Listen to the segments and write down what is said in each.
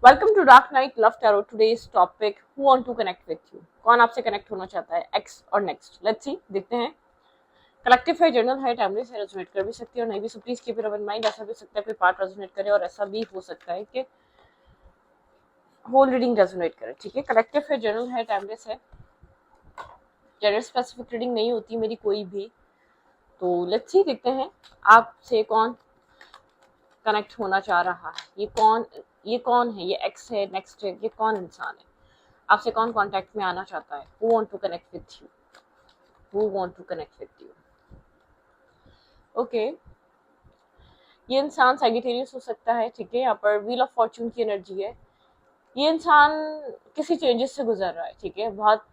Welcome to dark night love tarot. Today's topic, who want to connect with you. कौन आपसे connect होना चाहता है, एक्स और नेक्स्ट। लेट्स सी, देखते हैं। कलेक्टिव है, जनरल है, टाइमली से रेजोनेट कर भी सकती है और नहीं भी, so please keep it in mind. ऐसा भी सकता है कोई पार्ट रेजोनेट करे और ऐसा भी हो सकता है कि होल रीडिंग रेजोनेट करे। ठीक है, कलेक्टिव है, जनरल है, टाइमलेस है। जेंडर स्पेसिफिक रीडिंग नहीं होती मेरी कोई भी। तो लेट्स सी, देखते हैं आपसे कौन कनेक्ट होना चाह रहा है। ये कौन है, ये एक्स है, नेक्स्ट है, ये कौन इंसान है, आपसे कौन कांटेक्ट में आना चाहता है। Who want to connect with you, who want to connect with you. Okay, ये इंसान सैजिटेरियस हो सकता है। ठीक है, यहाँ पर व्हील ऑफ फॉर्चून की एनर्जी है। ये इंसान किसी चेंजेस से गुजर रहा है। ठीक है, बहुत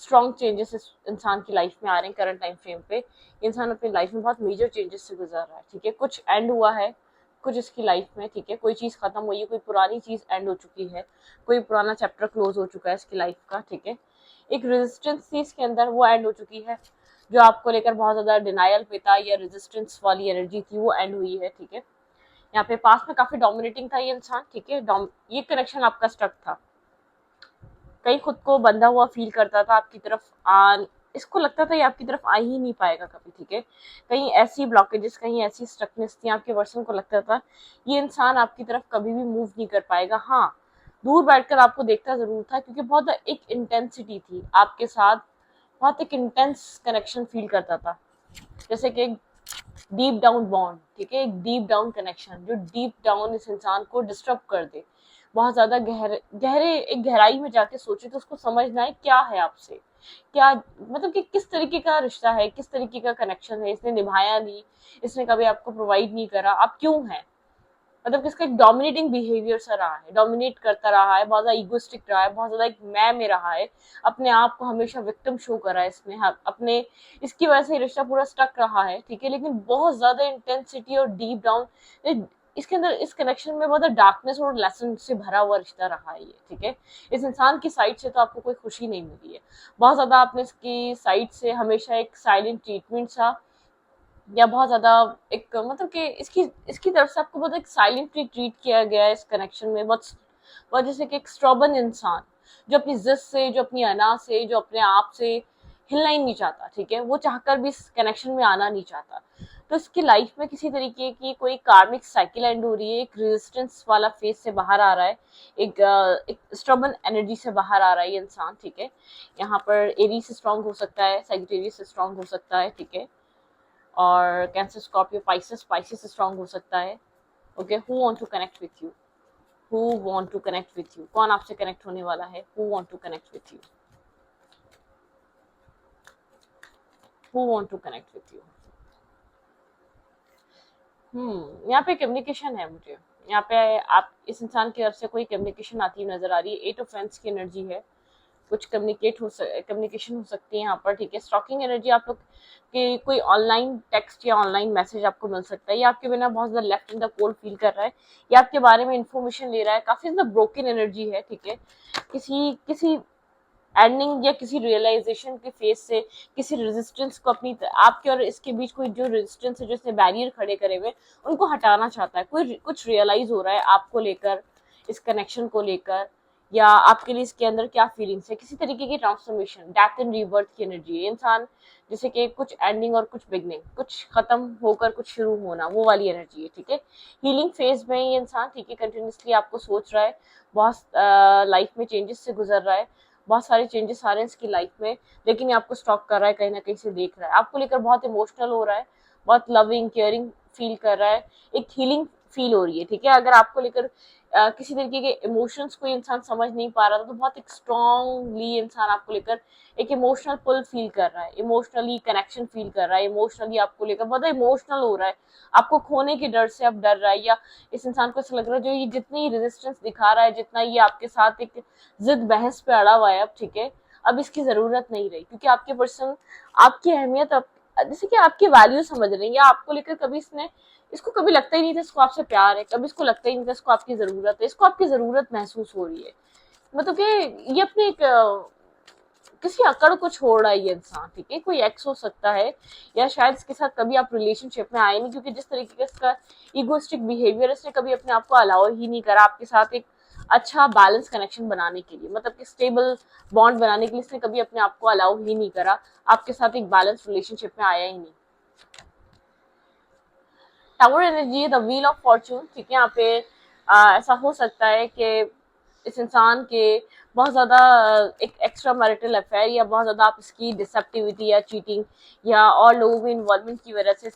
स्ट्रॉन्ग चेंजेस इस इंसान की लाइफ में आ रहे हैं करंट टाइम फ्रेम पे। ये इंसान अपनी लाइफ में बहुत मेजर चेंजेस से गुजर रहा है। ठीक है, कुछ एंड हुआ है, कुछ इसकी लाइफ में। ठीक है, कोई चीज खत्म हुई है, कोई पुरानी चीज एंड हो चुकी है, कोई पुराना चैप्टर क्लोज हो चुका है इसकी लाइफ का। ठीक है, एक रेजिस्टेंस थी इसके अंदर, वो एंड हो चुकी है। जो आपको लेकर बहुत ज्यादा डिनायल पे था या रेजिस्टेंस वाली एनर्जी थी, वो एंड हुई है। ठीक है, यहाँ पे पास में काफी डोमिनेटिंग था ये इंसान। ठीक है, ये कनेक्शन आपका स्टक था, कहीं खुद को बंधा हुआ फील करता था आपकी तरफ इसको लगता था ये आपकी तरफ आ ही नहीं पाएगा कभी। ठीक है, कहीं ऐसी ब्लॉकेजेस, कहीं ऐसी स्ट्रकनेस थी आपके पर्सन को लगता था ये इंसान आपकी तरफ कभी भी मूव नहीं कर पाएगा। हाँ, दूर बैठकर आपको देखता जरूर था, क्योंकि बहुत एक इंटेंसिटी थी आपके साथ, बहुत एक इंटेंस कनेक्शन फील करता था, जैसे कि एक डीप डाउन बॉन्ड। ठीक है, एक डीप डाउन कनेक्शन जो डीप डाउन इस इंसान को डिस्टर्ब कर दे, बहुत ज्यादा गहरे गहरे एक गहराई में जाके सोचे तो उसको समझना है क्या है आपसे, क्या मतलब कि किस तरीके का रिश्ता है, किस तरीके का कनेक्शन है, इसने निभाया नहीं, इसने कभी आपको प्रोवाइड नहीं करा, आप क्यों हैं। मतलब किसका एक डोमिनेटिंग बिहेवियर सा रहा है, डोमिनेट करता रहा है, बहुत ज्यादा इगोस्टिक रहा है, बहुत ज्यादा एक मैं में रहा है, अपने आप को हमेशा विक्टिम शो करा है इसने। हाँ, अपने इसकी वजह से रिश्ता पूरा स्टक रहा है। ठीक है, लेकिन बहुत ज्यादा इंटेंसिटी और डीप डाउन इसके अंदर, इस कनेक्शन में बहुत डार्कनेस और लेसन से भरा हुआ रिश्ता रहा है ये। ठीक है, इस इंसान की साइड से तो आपको कोई खुशी नहीं मिली है, बहुत ज्यादा आपने इसकी साइड से हमेशा एक साइलेंट ट्रीटमेंट सा, या बहुत ज्यादा एक मतलब कि इसकी इसकी तरफ से आपको बहुत एक साइलेंटली ट्रीट किया गया है इस कनेक्शन में। बहुत बहुत जैसे कि एक स्ट्रॉबन इंसान जो अपनी जिद से, जो अपनी अना से, जो अपने आप से हिलना ही नहीं चाहता। ठीक है, वो चाहकर भी इस कनेक्शन में आना नहीं चाहता। तो इसकी लाइफ में किसी तरीके की कोई कार्मिक साइकिल एंड हो रही है, एक रेजिस्टेंस वाला फेज से बाहर आ रहा है, एक स्ट्रबन एनर्जी से बाहर आ रहा है ये इंसान। ठीक है, यहाँ पर एरीज से स्ट्रांग हो सकता है, सेजिटेरियस से स्ट्रांग हो सकता है। ठीक है, और कैंसर, स्कॉर्पियो, स्पाइसिस से स्ट्रांग हो सकता है। Okay, who want to connect with you, who want to connect with you, कौन आपसे कनेक्ट होने वाला है, who want to connect with you, who want to connect with you. यहाँ पे कम्युनिकेशन है मुझे, यहाँ पे आप इस इंसान की तरफ से कोई कम्युनिकेशन आती हुई नजर आ रही है। 8 ऑफ Wands की एनर्जी है, कुछ कम्युनिकेशन हो सकती है यहाँ पर। ठीक है, स्टॉकिंग एनर्जी, आप लोग के कोई ऑनलाइन टेक्स्ट या ऑनलाइन मैसेज आपको मिल सकता है, या आपके बिना बहुत ज्यादा left in the cold feel कर रहा है, या आपके बारे में इंफॉर्मेशन ले रहा है। काफी ज्यादा ब्रोकन एनर्जी है। ठीक है, किसी किसी एंडिंग या किसी रियलाइजेशन के फेज से, किसी रेजिस्टेंस को अपनी आपके और इसके बीच कोई जो रेजिस्टेंस है, जो इसने बैरियर खड़े करे हुए, उनको हटाना चाहता है। कोई कुछ रियलाइज हो रहा है आपको लेकर, इस कनेक्शन को लेकर, या आपके लिए इसके अंदर क्या फीलिंग्स है, किसी तरीके की ट्रांसफॉर्मेशन, डेथ एंड रीबर्थ की एनर्जी है इंसान, जैसे कि कुछ एंडिंग और कुछ बिगनिंग, कुछ खत्म होकर कुछ शुरू होना, वो वाली एनर्जी है। ठीक है, हीलिंग फेज में ये इंसान। ठीक है, कंटिन्यूसली आपको सोच रहा है, बहुत लाइफ में चेंजेस से गुजर रहा है, बहुत सारे चेंजेस आ रहे हैं इसकी लाइफ में, लेकिन ये आपको स्टॉक कर रहा है, कहीं ना कहीं से देख रहा है, आपको लेकर बहुत इमोशनल हो रहा है, बहुत लविंग केयरिंग फील कर रहा है, एक हीलिंग फील हो रही है। ठीक है, अगर आपको लेकर किसी तरीके के इमोशंस को इंसान समझ नहीं पा रहा था, तो बहुत एक स्ट्रांगली इंसान आपको लेकर एक इमोशनल पुल फील कर रहा है, इमोशनली कनेक्शन फील कर रहा है, इमोशनली आपको लेकर बहुत इमोशनल हो रहा है, आपको खोने के डर से अब डर रहा है, या इस इंसान को ऐसा लग रहा है जो ये जितनी रेजिस्टेंस दिखा रहा है, जितना ये आपके साथ एक जिद बहस पे अड़ा हुआ है अब। ठीक है, अब इसकी जरूरत नहीं रही, क्योंकि आपके पर्सन आपकी अहमियत अब जैसे कि आपकी वैल्यू समझ रहे हैं, या आपको लेकर कभी इसको कभी लगता ही नहीं था इसको आपसे प्यार है, कभी इसको लगता ही नहीं था इसको आपकी जरूरत है, इसको आपकी जरूरत महसूस हो रही है। मतलब कि ये अपने एक किसी अकड़ को छोड़ रहा है ये इंसान, ठीक है। कोई एक्स हो सकता है, या शायद इसके साथ कभी आप रिलेशनशिप में आए नहीं, क्योंकि जिस तरीके का इसका इगोइस्टिक बिहेवियर, इसने कभी अपने आप को अलाउ ही नहीं करा आपके साथ एक अच्छा बैलेंस कनेक्शन बनाने के लिए, मतलब कि स्टेबल बॉन्ड बनाने के लिए इसने कभी अपने आप को अलाउ ही नहीं करा, आपके साथ एक बैलेंस रिलेशनशिप में आया ही नहीं। Tower energy, the wheel of Fortune, ठीक है। यहाँ पे ऐसा हो सकता है कि इस इंसान के बहुत ज्यादा एक एक्स्ट्रा मैरिटल अफेयर, या बहुत ज्यादा आप इसकी डिसेप्टिविटी या चीटिंग या और लोगों के इन्वॉल्वमेंट की वजह से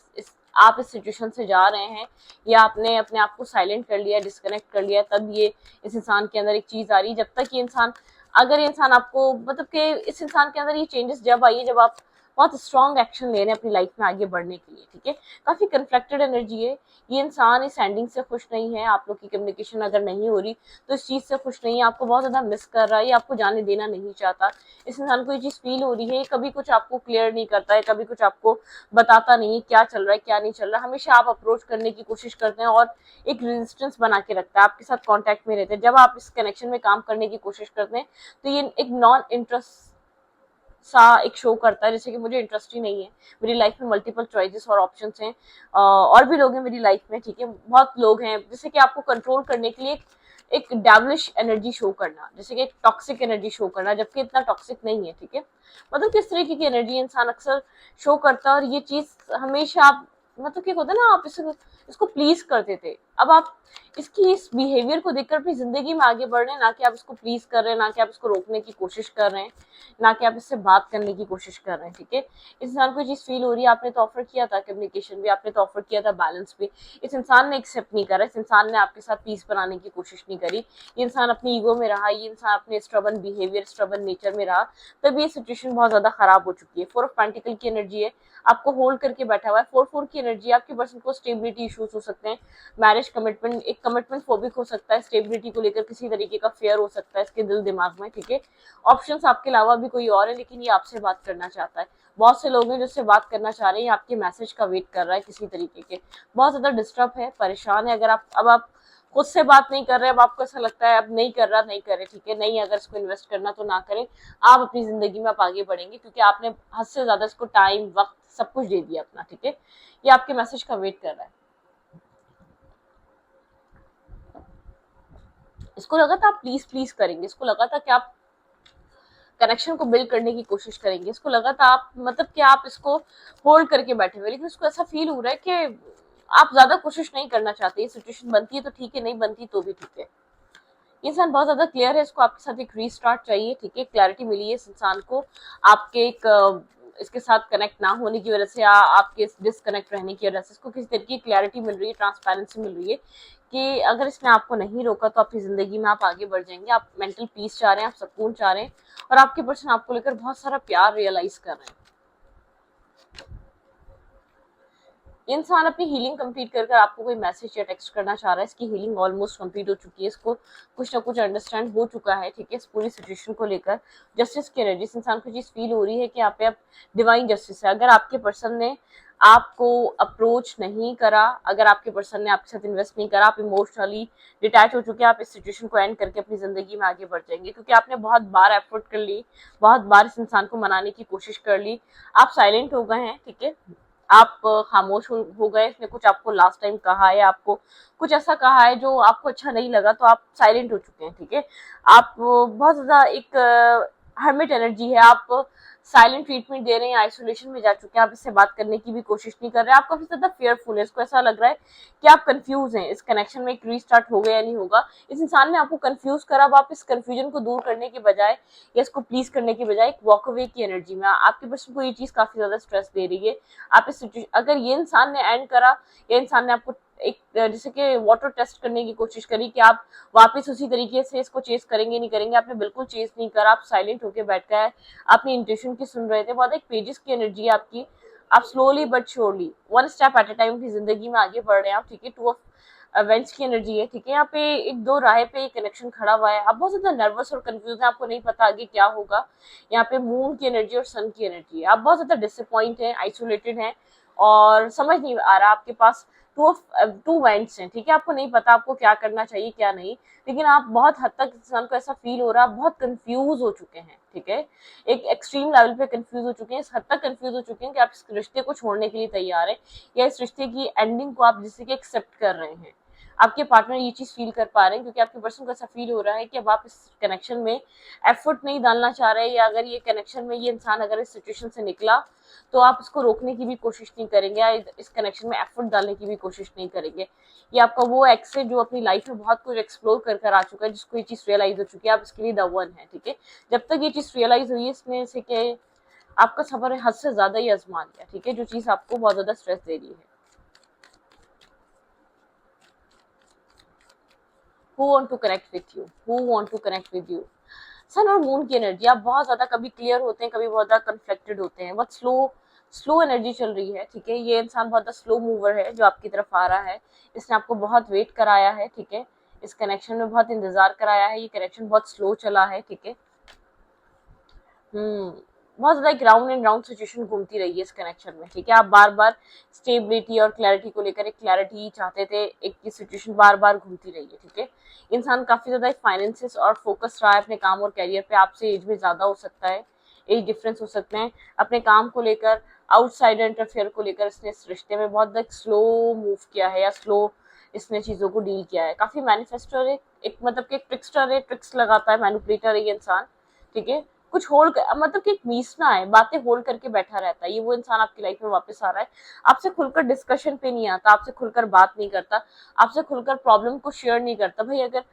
आप इस सिचुएशन से जा रहे हैं, या आपने अपने आप को साइलेंट कर लिया, डिस्कनेक्ट कर लिया, तब ये इस इंसान के अंदर एक चीज आ रही है। जब तक ये इंसान, अगर ये इंसान आपको, मतलब कि इस इंसान के अंदर ये चेंजेस जब आई है जब आप बहुत स्ट्रॉन्ग एक्शन ले रहे हैं अपनी लाइफ में आगे बढ़ने के लिए, ठीक है। काफी कन्फ्लिक्टेड एनर्जी है। ये इंसान इस एंडिंग से खुश नहीं है, आप लोग की कम्युनिकेशन अगर नहीं हो रही तो इस चीज से खुश नहीं है, आपको बहुत ज्यादा मिस कर रहा है, ये आपको जाने देना नहीं चाहता। इस इंसान को ये चीज फील हो रही है, कभी कुछ आपको क्लियर नहीं करता है, कभी कुछ आपको बताता नहीं है क्या चल रहा है क्या नहीं चल रहा है, हमेशा आप अप्रोच करने की कोशिश करते हैं और एक रेजिस्टेंस बना के रखता है, आपके साथ कॉन्टेक्ट में रहते हैं। जब आप इस कनेक्शन में काम करने की कोशिश करते हैं तो ये एक नॉन इंटरेस्ट सा एक शो करता है, जैसे कि मुझे इंटरेस्ट ही नहीं है, मेरी लाइफ में मल्टीपल चॉइसेस और ऑप्शंस हैं, और भी लोग हैं मेरी लाइफ में, ठीक है, बहुत लोग हैं। जैसे कि आपको कंट्रोल करने के लिए एक डेविलिश एनर्जी शो करना, जैसे कि एक टॉक्सिक एनर्जी शो करना, जबकि इतना टॉक्सिक नहीं है, ठीक है। मतलब किस तरीके की एनर्जी इंसान अक्सर शो करता है, और ये चीज हमेशा आप, मतलब क्या होता है ना, आप इसको प्लीज करते थे, अब आप इसकी इस बिहेवियर को देखकर अपनी जिंदगी में आगे बढ़ रहे हैं, ना कि आप इसको प्लीज कर रहे हैं, ना कि आप इसको रोकने की कोशिश कर रहे हैं, ना कि आप इससे बात करने की कोशिश कर रहे हैं, ठीक है। इस इंसान को चीज फील हो रही है, आपने तो ऑफर किया था कम्युनिकेशन भी, आपने तो ऑफर किया था बैलेंस भी, इस इंसान ने एक्सेप्ट नहीं करा, इस इंसान ने आपके साथ पीस बनाने की कोशिश नहीं करी, ये इंसान अपनी ईगो में रहा, ये इंसान अपने स्ट्रबन बिहेवियर, स्ट्रबन नेचर में रहा, तब ये सिचुएशन बहुत ज्यादा खराब हो चुकी है। 4 ऑफ पेंटिकल की एनर्जी है, आपको होल्ड करके बैठा हुआ है। 4-4 की एनर्जी, आपके पर्सन को स्टेबिलिटी इश्यूज हो सकते हैं, मैरिज कमिटमेंट, एक कमिटमेंट फोबिक हो सकता है, स्टेबिलिटी को लेकर किसी तरीके का फेयर हो सकता है इसके दिल दिमाग में, ठीक है। ऑप्शंस आपके अलावा भी कोई और है, लेकिन ये आपसे बात करना चाहता है। बहुत से लोग हैं जिससे बात करना चाह रहे हैं, आपके मैसेज का वेट कर रहा है किसी तरीके के, बहुत ज्यादा डिस्टर्ब है, परेशान है। अगर आप खुद से बात नहीं कर रहे, अब आपको ऐसा लगता है अब नहीं कर रहा, नहीं करे, ठीक है, नहीं, अगर इसको इन्वेस्ट करना तो ना करें, आप अपनी जिंदगी में आप आगे बढ़ेंगे, क्योंकि आपने हद से ज्यादा इसको टाइम, वक्त, सब कुछ दे दिया अपना, ठीक है। ये आपके मैसेज का वेट कर रहा है। इसको लगा था आप प्लीज प्लीज करेंगे, इसको लगा था कि आप कनेक्शन को बिल्ड करने की कोशिश करेंगे, इसको लगा था आप, मतलब कि आप इसको होल्ड करके बैठे हुए, लेकिन उसको ऐसा फील हो रहा है कि आप ज्यादा कोशिश नहीं करना चाहते। ये सिचुएशन बनती है तो ठीक है, नहीं बनती तो भी ठीक है। ये इंसान बहुत ज्यादा क्लियर है, इसको आपके साथ एक रीस्टार्ट चाहिए, ठीक है, क्लैरिटी मिली है इस इंसान को आपके एक इसके साथ कनेक्ट ना होने की वजह से, या आपके डिसकनेक्ट रहने की वजह से इसको किसी तरीके की क्लैरिटी मिल रही है, ट्रांसपेरेंसी मिल रही है कि अगर इसने आपको नहीं रोका तो आपकी जिंदगी में आप आगे बढ़ जाएंगे, आप मेंटल पीस चाह रहे हैं, आप सुकून चाह रहे हैं, और आपके पर्सन आपको लेकर बहुत सारा प्यार रियलाइज कर रहे हैं। इंसान अपनी हीलिंग कंप्लीट कर आपको कोई मैसेज या टेक्स्ट करना चाह रहा है, इसकी हीलिंग ऑलमोस्ट कंप्लीट हो चुकी है, इसको कुछ ना कुछ अंडरस्टैंड हो चुका है, ठीक है, इस पूरी सिचुएशन को लेकर। जस्टिस की एनर्जी, इंसान को चीज फील हो रही है कि यहाँ पे अब डिवाइन जस्टिस है। अगर आपके पर्सन ने आपको अप्रोच नहीं करा, अगर आपके पर्सन ने आपके साथ इन्वेस्ट नहीं करा, आप इमोशनली डिटैच हो चुके हैं, आप इस सिचुएशन को एंड करके अपनी जिंदगी में आगे बढ़ जाएंगे, क्योंकि आपने बहुत बार एफर्ट कर ली, बहुत बार इस इंसान को मनाने की कोशिश कर ली, आप साइलेंट हो गए हैं, ठीक है, आप खामोश हो गए, इसने कुछ आपको लास्ट टाइम कहा है, आपको कुछ ऐसा कहा है जो आपको अच्छा नहीं लगा, तो आप साइलेंट हो चुके हैं, ठीक है। आप बहुत ज्यादा एक हर्मिट एनर्जी है, आप साइलेंट ट्रीटमेंट दे रहे हैं, आइसोलेशन में जा चुके हैं, आप इससे बात करने की भी कोशिश नहीं कर रहे, आप काफी ज्यादा फेयरफुल है, इसको ऐसा लग रहा है कि आप कंफ्यूज हैं, इस कनेक्शन में एक रीस्टार्ट होगा या नहीं होगा। इस इंसान ने आपको कंफ्यूज करा, अब आप इस कंफ्यूजन को दूर करने के बजाय या इसको प्लीज करने के बजाय एक वॉक अवे की एनर्जी में, आपके पर्सन को ये चीज काफी ज्यादा स्ट्रेस दे रही है। आप इस अगर ये इंसान ने एंड करा, या इंसान ने आपको एक जैसे कि वाटर टेस्ट करने की कोशिश करी कि आप वापस उसी तरीके से इसको चेस करेंगे नहीं करेंगे, आपने बिल्कुल चेस नहीं करा, आप साइलेंट होके बैठ गए, अपनी इंट्यूशन की सुन रहे थे, बहुत एक पेजेस की एनर्जी है आपकी, आप slowly but surely, one step at A time अपनी जिंदगी में आगे बढ़ रहे हैं आप, ठीक है। 2 ऑफ इवेंट्स की एनर्जी है, ठीक है, यहाँ पे एक 2 राह पे कनेक्शन खड़ा हुआ है, आप बहुत ज्यादा नर्वस और कंफ्यूज है, आपको नहीं पता आगे क्या होगा। यहाँ पे मून की एनर्जी और सन की एनर्जी है, आप बहुत ज्यादा डिसअपॉइंट है, आइसोलेटेड है, और समझ नहीं आ रहा आपके पास टू वाइंड्स हैं, ठीक है। आपको नहीं पता आपको क्या करना चाहिए क्या नहीं, लेकिन आप बहुत हद तक इंसान को ऐसा फील हो रहा है, आप बहुत कंफ्यूज हो चुके हैं, ठीक है। एक एक्सट्रीम लेवल पे कंफ्यूज हो चुके हैं, इस हद तक कंफ्यूज हो चुके हैं कि आप इस रिश्ते को छोड़ने के लिए तैयार हैं, या इस रिश्ते की एंडिंग को आप जिससे कि एक्सेप्ट कर रहे हैं। आपके पार्टनर ये चीज फील कर पा रहे हैं, क्योंकि आपके पर्सन को ऐसा फील हो रहा है कि अब आप इस कनेक्शन में एफर्ट नहीं डालना चाह रहे, या अगर ये कनेक्शन में ये इंसान अगर इस सिचुएशन से निकला तो आप इसको रोकने की भी कोशिश नहीं करेंगे, या इस कनेक्शन में एफर्ट डालने की भी कोशिश नहीं करेंगे। ये आपका वो एक्स है जो अपनी लाइफ में बहुत कुछ एक्सप्लोर कर कर आ चुका है, जिसको ये चीज रियलाइज हो चुकी है, आप इसके लिए द वन है, ठीक है। जब तक ये चीज रियलाइज हुई है इसमें से कि आपका सफर हद से ज्यादा ही आजमा लिया, ठीक है, जो चीज आपको बहुत ज्यादा स्ट्रेस दे रही है। Who want to connect with you? Who want to connect with you? सन और मून की एनर्जी, आप बहुत ज्यादा कभी क्लियर होते हैं, कभी बहुत ज्यादा कन्फ्लिक्टेड होते हैं, बहुत स्लो स्लो एनर्जी चल रही है, ठीक है। ये इंसान बहुत ज्यादा स्लो मूवर है जो आपकी तरफ आ रहा है, इसने आपको बहुत वेट कराया है, ठीक है। इस कनेक्शन में बहुत इंतजार कराया है, ये कनेक्शन बहुत स्लो चला है, ठीक है। हम्म, बहुत ज्यादा एक राउंड एंड राउंड सिचुएशन घूमती रही है इस कनेक्शन में, ठीक है। आप बार बार स्टेबिलिटी और क्लैरिटी को लेकर एक क्लैरिटी चाहते थे, एक की सिचुएशन बार बार घूमती रही है, ठीक है। इंसान काफी ज्यादा फाइनेंसिस और फोकस रहा है अपने काम और कैरियर पे, आपसे एज में ज्यादा हो सकता है, एज डिफरेंस हो सकते हैं। अपने काम को लेकर, आउटसाइडर इंटरफेयर को लेकर इसने इस रिश्ते में बहुत ज्यादा स्लो मूव किया है, या स्लो इसने चीजों को डील किया है। काफी मैनिफेस्टर है, एक मतलब कि एक ट्रिक्सटर है, ट्रिक्स लगाता है, मैनिपुलेटर है ये इंसान, ठीक है। कुछ होल्ड मतलब कि एक मीसना है, बातें होल्ड करके बैठा रहता है। ये वो इंसान आपकी लाइफ में वापस आ रहा है, आपसे खुलकर डिस्कशन पे नहीं आता, आपसे खुलकर बात नहीं करता, आपसे खुलकर प्रॉब्लम को शेयर नहीं करता। भाई अगर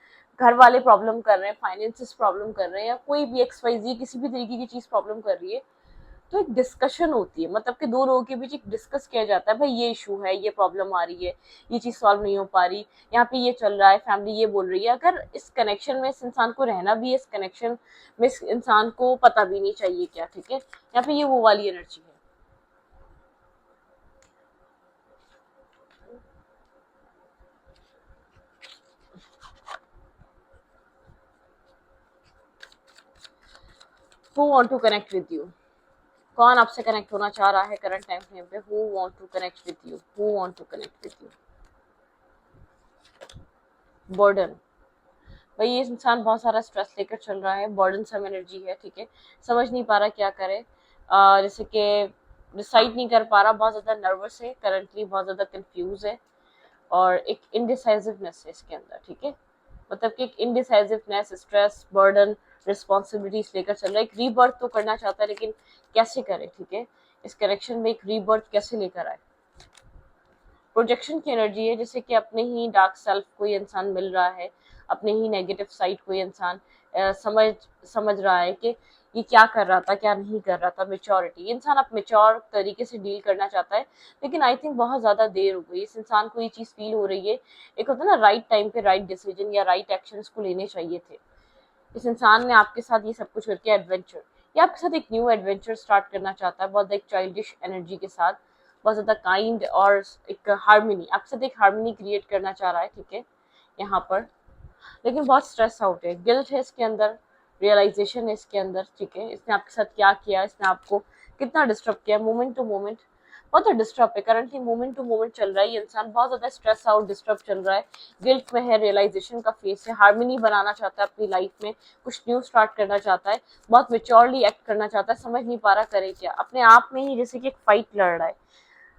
घर वाले प्रॉब्लम कर रहे हैं, फाइनेंसिस प्रॉब्लम कर रहे हैं, या कोई भी XYZ किसी भी तरीके की चीज प्रॉब्लम कर रही है, तो एक डिस्कशन होती है, मतलब कि दो लोगों के बीच एक डिस्कस किया जाता है, भाई ये इशू है, ये प्रॉब्लम आ रही है, ये चीज सॉल्व नहीं हो पा रही, यहाँ पे ये चल रहा है, फैमिली ये बोल रही है। अगर इस कनेक्शन में इस इंसान को रहना भी है, इस कनेक्शन में इस इंसान को पता भी नहीं चाहिए क्या, ठीक है। यहाँ पे ये वो वाली एनर्जी है। Who want to connect with you? कौन आपसे कनेक्ट होना चाह रहा है करंट टाइम फ्रेम पे? Who want to connect with you? Who want to connect with you? Burden, भाई ये इंसान बहुत सारा स्ट्रेस लेकर चल रहा है, बर्डन सम एनर्जी है, ठीक है। समझ नहीं पा रहा क्या करे, जैसे कि डिसाइड नहीं कर पा रहा, बहुत ज्यादा नर्वस है करंटली, बहुत ज्यादा कंफ्यूज है, और एक इनडिसाइसिवनेस है इसके अंदर, ठीक है। मतलब कि एक इनडिसाइसिवनेस, स्ट्रेस, बर्डन, रिस्पॉन्सिबिलिटीज लेकर चल रहा है। एक रीबर्थ तो करना चाहता है, लेकिन कैसे करे, ठीक है। इस करेक्शन में एक रीबर्थ कैसे लेकर आए? प्रोजेक्शन की एनर्जी है, जैसे कि अपने ही डार्क सेल्फ कोई इंसान मिल रहा है, अपने ही नेगेटिव साइड कोई इंसान समझ समझ रहा है कि ये क्या कर रहा था, क्या नहीं कर रहा था। मेच्योरिटी, इंसान अब मेच्योर तरीके से डील करना चाहता है, लेकिन आई थिंक बहुत ज्यादा देर हो गई, इस इंसान को ये चीज फील हो रही है। एक होता है ना, राइट टाइम पे राइट डिसीजन या राइट एक्शन को लेने चाहिए थे। इस इंसान ने आपके साथ ये सब कुछ करके एडवेंचर, या आपके साथ एक न्यू एडवेंचर स्टार्ट करना चाहता है, बहुत एक चाइल्डिश एनर्जी के साथ, बहुत ज्यादा काइंड, और एक हार्मनी, आपके साथ एक हार्मनी क्रिएट करना चाह रहा है, ठीक है, यहाँ पर। लेकिन बहुत स्ट्रेस आउट है, गिल्ट है इसके अंदर, रियलाइजेशन है इसके अंदर, ठीक है। इसने आपके साथ क्या किया, इसने आपको कितना डिस्टर्ब किया, मोमेंट टू मोमेंट बहुत डिस्टर्ब है करंटली, मोमेंट टू मोमेंट चल रहा है ये इंसान, बहुत ज्यादा स्ट्रेस आउट, डिस्टर्ब चल रहा है, गिल्ट में है, रियलाइजेशन का फेस है, हार्मनी बनाना चाहता है अपनी लाइफ में, कुछ न्यू स्टार्ट करना चाहता है, बहुत मेच्योरली एक्ट करना चाहता है, समझ नहीं पा रहा करे क्या, अपने आप में ही जैसे कि एक फाइट लड़ रहा है।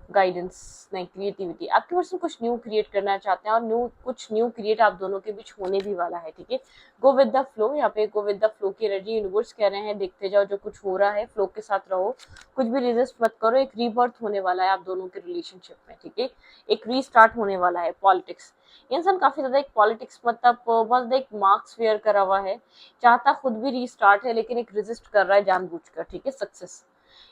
गाइडेंस नहीं, क्रिएटिविटी, आपके पर्सन कुछ न्यू क्रिएट करना चाहते हैं, और कुछ न्यू क्रिएट आप दोनों के बीच होने भी वाला है, ठीक है। गो विद द फ्लो, यहाँ पे गो विद द फ्लो की एनर्जी, यूनिवर्स कह रहे हैं देखते जाओ जो कुछ हो रहा है, फ्लो के साथ रहो, कुछ भी रेजिस्ट मत करो, एक रीबर्थ होने वाला है आप दोनों के रिलेशनशिप में, ठीक है। एक रीस्टार्ट होने वाला है। पॉलिटिक्स, ये इंसान काफी ज्यादा एक पॉलिटिक्स मतलब बहुत ज्यादा एक मार्क्स वेयर करा हुआ है, चाहता खुद भी रीस्टार्ट है, लेकिन एक रेजिस्ट कर रहा है जानबूझकर, ठीक है। सक्सेस,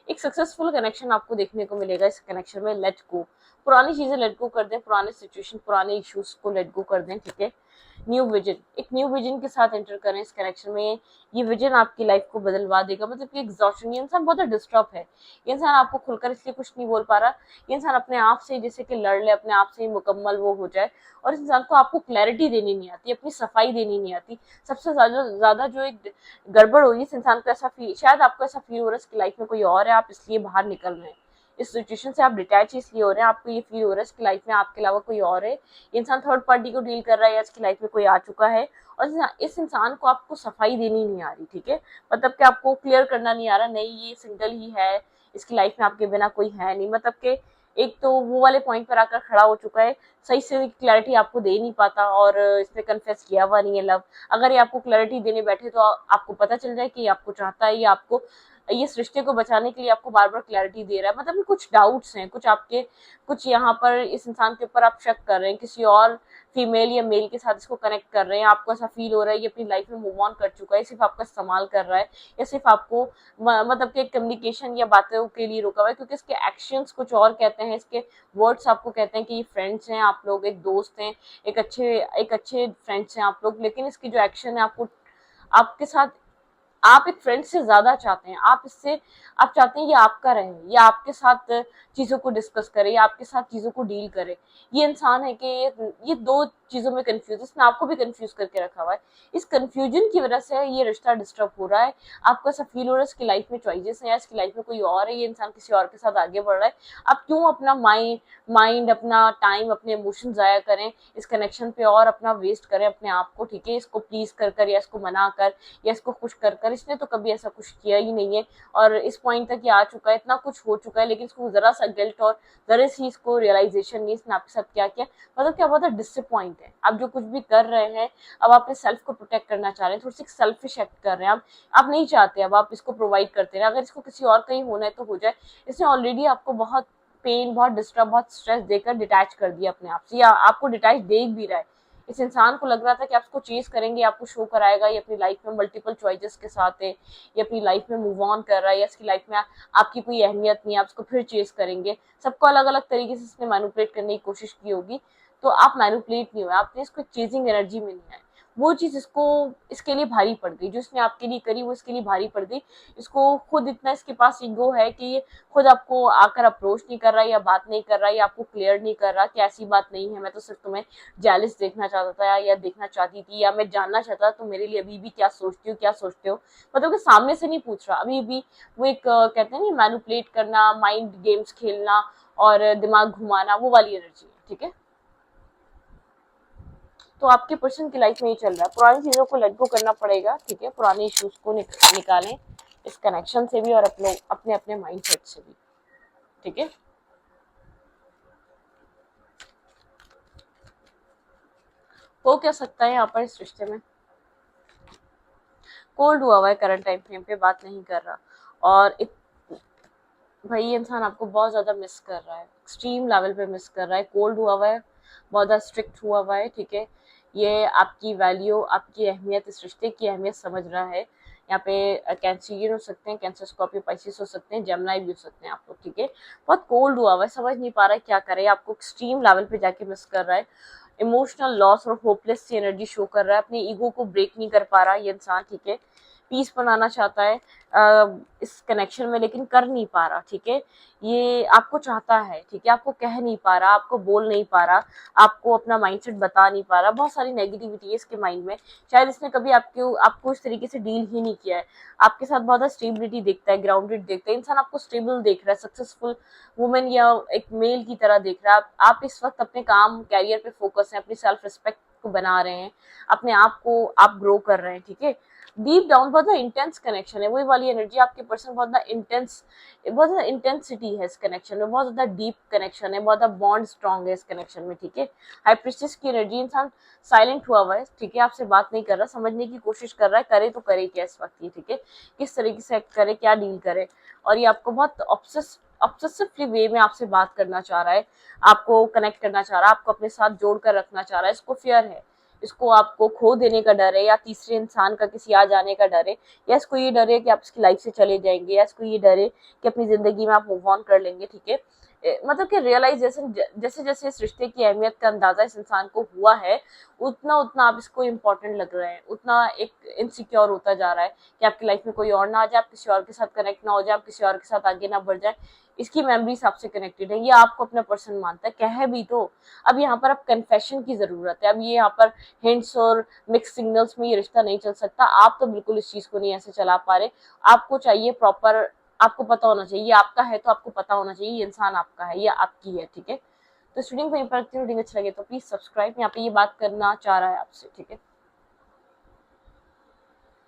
एक सक्सेसफुल कनेक्शन आपको देखने को मिलेगा इस कनेक्शन में। लेट गो, पुरानी चीजें लेट गो कर दें, पुराने सिचुएशन, पुराने इश्यूज को लेट गो कर दें, ठीक है। न्यू विजन, एक न्यू विजन के साथ एंटर करें इस कनेक्शन में, ये विजन आपकी लाइफ को बदलवा देगा। मतलब कि एग्जॉशन, ये इंसान बहुत डिस्टर्ब है, ये इंसान आपको खुलकर इसलिए कुछ नहीं बोल पा रहा, ये इंसान अपने आप से जैसे कि लड़ ले, अपने आप से ही मुकम्मल वो हो जाए, और इस इंसान को आपको क्लैरिटी देनी नहीं आती, अपनी सफाई देनी नहीं आती। सबसे ज्यादा जो एक गड़बड़ हो रही है इस इंसान को, ऐसा फील, शायद आपको ऐसा फील हो रहा है इसकी लाइफ में कोई और है, आप इसलिए बाहर निकल रहे हैं, इस सिचुएशन से आप डिटैच इसलिए हो रहे हैं, आपको ये फील हो रहा है इसकी लाइफ में आपके अलावा कोई और है, ये इंसान थर्ड पार्टी को डील कर रहा है या इसकी लाइफ में कोई आ चुका है, और इस इंसान को आपको सफाई देनी नहीं आ रही, ठीक है, मतलब कि आपको क्लियर करना नहीं आ रहा, नहीं ये सिंगल ही है, इसकी लाइफ में आपके बिना कोई है नहीं, मतलब कि एक तो वो वाले पॉइंट पर आकर खड़ा हो चुका है, सही से क्लैरिटी आपको दे नहीं पाता, और इसने कन्फेस किया हुआ नहीं है लव। अगर ये आपको क्लैरिटी देने बैठे तो आपको पता चल जाए कि ये आपको चाहता है, या आपको इस रिश्ते को बचाने के लिए आपको बार बार क्लैरिटी दे रहा है, मतलब कुछ डाउट्स हैं, कुछ आपके कुछ यहाँ पर इस इंसान के ऊपर आप शक कर रहे हैं, किसी और फीमेल या मेल के साथ इसको कनेक्ट कर रहे हैं, आपको ऐसा फील हो रहा है ये अपनी लाइफ में मूव ऑन कर चुका है, सिर्फ आपका इस्तेमाल कर रहा है, या सिर्फ आपको मतलब कि कम्युनिकेशन या बातों के लिए रुका हुआ है, क्योंकि इसके एक्शंस कुछ और कहते हैं, इसके वर्ड्स आपको कहते हैं कि ये फ्रेंड्स हैं आप लोग, एक दोस्त हैं, एक अच्छे फ्रेंड्स हैं आप लोग, लेकिन इसकी जो एक्शन है आपको आपके साथ आप एक फ्रेंड से ज्यादा चाहते हैं, आप चाहते हैं ये आपका रहे, ये आपके साथ चीजों को डिस्कस करे, या आपके साथ चीजों को डील करे। ये इंसान है कि ये दो चीजों में कंफ्यूज, इसने आपको भी कंफ्यूज करके रखा हुआ है, इस कंफ्यूजन की वजह से ये रिश्ता डिस्टर्ब हो रहा है, आपको ऐसा फील हो रहा है इसकी लाइफ में चॉइसेस हैं, इसकी लाइफ में कोई और है, ये इंसान किसी और के साथ आगे बढ़ रहा है, आप क्यों अपना माइंड अपना टाइम अपने इमोशन जाया करें इस कनेक्शन पे और अपना वेस्ट करें अपने आप को, ठीक है, इसको प्लीज कर या इसको मना कर या इसको खुश कर, इसने तो कभी ऐसा कुछ किया ही नहीं है, और इस पॉइंट तक ये आ चुका है, इतना कुछ हो चुका है, लेकिन इसको जरा सा गिल्ट और जरा सी इसको रियलाइजेशन नहीं इसने आपके साथ क्या किया, मतलब क्या बहुत डिसअपॉइंट है, आप जो कुछ भी कर रहे हैं, अब आप अपने सेल्फ को प्रोटेक्ट करना चाह रहे हैं, थोड़ी सी सेल्फिश एक्ट कर रहे हैं आप नहीं चाहते, अब आप इसको प्रोवाइड करते हैं, अगर इसको किसी और कहीं होना है तो हो जाए, इसने ऑलरेडी आपको बहुत पेन, बहुत डिस्टर्ब, बहुत स्ट्रेस देकर डिटैच कर दिया अपने आप से, या आपको डिटैच देख भी रहा है, इस इंसान को लग रहा था कि आप उसको चेज करेंगे, आपको शो कराएगा, ये अपनी लाइफ में मल्टीपल चॉइसेस के साथ है, ये अपनी लाइफ में मूव ऑन कर रहा है, या इसकी लाइफ में आपकी कोई अहमियत नहीं है, आप उसको फिर चेज करेंगे, सबको अलग अलग तरीके से इसने मैनिपुलेट करने की कोशिश की होगी, तो आप मैनिपुलेट नहीं हुए, आपने इसको चेजिंग एनर्जी में नहीं आए, वो चीज इसको इसके लिए भारी पड़ गई, जो इसने आपके लिए करी वो इसके लिए भारी पड़ गई, इसको खुद इतना इसके पास ईगो है कि ये खुद आपको आकर अप्रोच नहीं कर रहा, या बात नहीं कर रहा, या आपको क्लियर नहीं कर रहा कि ऐसी बात नहीं है, मैं तो सिर्फ तुम्हें जेलस देखना चाहता था, या देखना चाहती थी, या मैं जानना चाहता तुम मेरे लिए अभी भी क्या सोचते हो, मतलब कि सामने से नहीं पूछ रहा, अभी भी वो एक कहते हैं ना मैनिपुलेट करना, माइंड गेम्स खेलना और दिमाग घुमाना, वो वाली एनर्जी है, ठीक है, तो आपके पर्सन की लाइफ में ये चल रहा है, पुरानी चीजों को लेट गो करना पड़ेगा, ठीक है, पुराने इश्यूज को निकालें इस कनेक्शन से भी और अपने अपने माइंडसेट से भी, ठीक है। हो क्या सकता है यहाँ पर इस रिश्ते में, कोल्ड हुआ है, करंट टाइम फ्रेम पे बात नहीं कर रहा, और भाई ये इंसान आपको बहुत ज्यादा मिस कर रहा है, एक्सट्रीम लेवल पे मिस कर रहा है, कोल्ड हुआ है, बहुत ज्यादा स्ट्रिक्ट हुआ है, ठीक है, ये आपकी वैल्यू, आपकी अहमियत, इस रिश्ते की अहमियत समझ रहा है, यहाँ पे कैंसरियन हो सकते हैं, कैंसर स्कॉर्पियो पाइसिस हो सकते हैं, जेमिनी भी हो सकते हैं आप लोग, ठीक है, बहुत कोल्ड हुआ है, समझ नहीं पा रहा है क्या करे, आपको एक्सट्रीम लेवल पे जाके मिस कर रहा है, इमोशनल लॉस और होपलेस सी एनर्जी शो कर रहा है, अपनी ईगो को ब्रेक नहीं कर पा रहा ये इंसान, ठीक है, पीस बनाना चाहता है इस कनेक्शन में, लेकिन कर नहीं पा रहा, ठीक है, ये आपको चाहता है, ठीक है, आपको कह नहीं पा रहा, आपको बोल नहीं पा रहा, आपको अपना माइंडसेट बता नहीं पा रहा, बहुत सारी नेगेटिविटी है इसके माइंड में, शायद इसने कभी आपको इस तरीके से डील ही नहीं किया है, आपके साथ बहुत स्टेबिलिटी देखता है, ग्राउंडेड देखता है, इंसान आपको स्टेबल देख रहा है, सक्सेसफुल वुमेन या एक मेल की तरह देख रहा है, आप इस वक्त अपने काम कैरियर पे फोकस है, अपनी सेल्फ रिस्पेक्ट को बना रहे हैं, अपने आप को आप ग्रो कर रहे हैं, ठीक है, डीप डाउन बहुत ज्यादा इंटेंस कनेक्शन है, वही वाली एनर्जी, आपके पर्सन बहुत ज्यादा इंटेंसिटी है इस कनेक्शन में, बहुत ज्यादा डीप कनेक्शन है, बहुत ज्यादा बॉन्ड स्ट्रॉन्ग है इस कनेक्शन में, ठीक है, हाई प्रीस्टेस की एनर्जी, इंसान साइलेंट हुआ है, ठीक है, आपसे बात नहीं कर रहा, समझने की कोशिश कर रहा है, करे तो करे क्या इस वक्त ये, ठीक है, किस तरीके से एक्ट करे, क्या डील करे, और ये आपको बहुत ऑब्सेसिवली वे में आपसे बात करना चाह रहा है, आपको कनेक्ट करना चाह रहा है, आपको अपने साथ जोड़ कर रखना चाह रहा है, इसको फियर है, इसको आपको खो देने का डर है, या तीसरे इंसान का किसी आ जाने का डर है, या इसको ये डर है कि आप इसकी लाइफ से चले जाएंगे, या इसको ये डर है कि अपनी जिंदगी में आप मूव ऑन कर लेंगे, ठीक है, मतलब कि रियलाइजेशन जैसे जैसे इस रिश्ते की अहमियत का अंदाजा इस इंसान को हुआ है, उतना उतना आप इसको इम्पोर्टेंट लग रहे हैं, उतना एक इनसिक्योर होता जा रहा है कि आपकी लाइफ में कोई और ना आ जाए, आप किसी और के साथ कनेक्ट ना हो जाए, आप किसी और के साथ आगे ना बढ़ जाए, इसकी मेमोरीज आपसे कनेक्टेड है, ये आपको अपना पर्सन मानता है, कहे भी तो, अब यहाँ पर अब कन्फेशन की जरूरत है, अब ये यहाँ पर हिंट्स और मिक्स सिग्नल्स में ये रिश्ता नहीं चल सकता, आप तो बिल्कुल इस चीज को नहीं ऐसे चला पा रहे, आपको चाहिए प्रॉपर आपको पता होना चाहिए, ये आपका है तो आपको पता होना चाहिए ये इंसान आपका है या आपकी है, ठीक है। तो स्टूडियो को रीडिंग अच्छा लगे तो प्लीज सब्सक्राइब, यहाँ पे ये बात करना चाह रहा है आपसे, ठीक है।